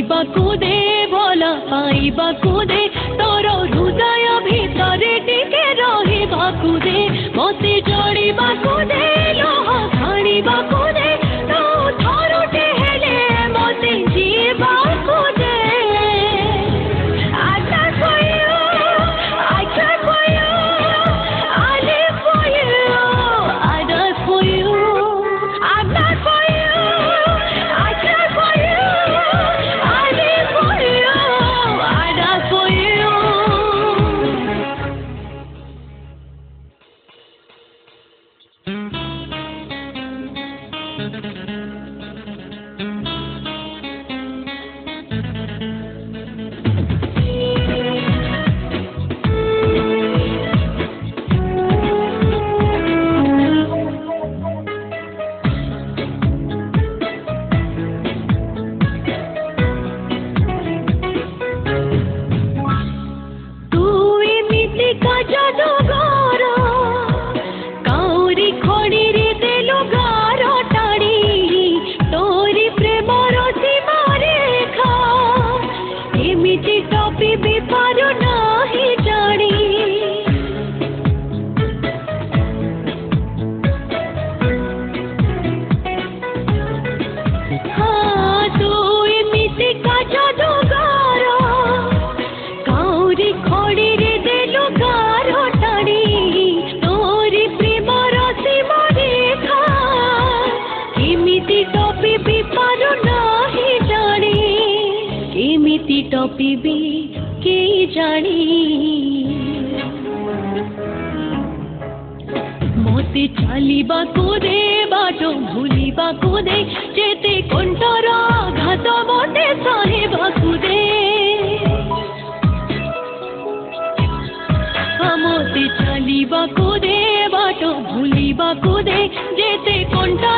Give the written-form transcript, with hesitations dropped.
କହିବାକୁ ଦେ ଭଲ ପାଇବାକୁ ଦେ ତୋର ହୃଦୟ ଭିତରେ ଟିକେ ରହିବାକୁ ଦେ ମୋତେ ଜଳିବାକୁ ଦେ ଲୁହ ଛାଣିବାକୁ ଦେ ତୋ ଥରୁଟେ ହେଲେ ମୋତେ ଯିବାକୁ ଦେ टपिबी के जानी मोते चालिबाकु दे बाटो भूलिबाकु दे जेते कंठर आघात मोते सहिबाकु दे मोते चालिबाकु दे बाटो भूलिबाकु दे जेते कंठर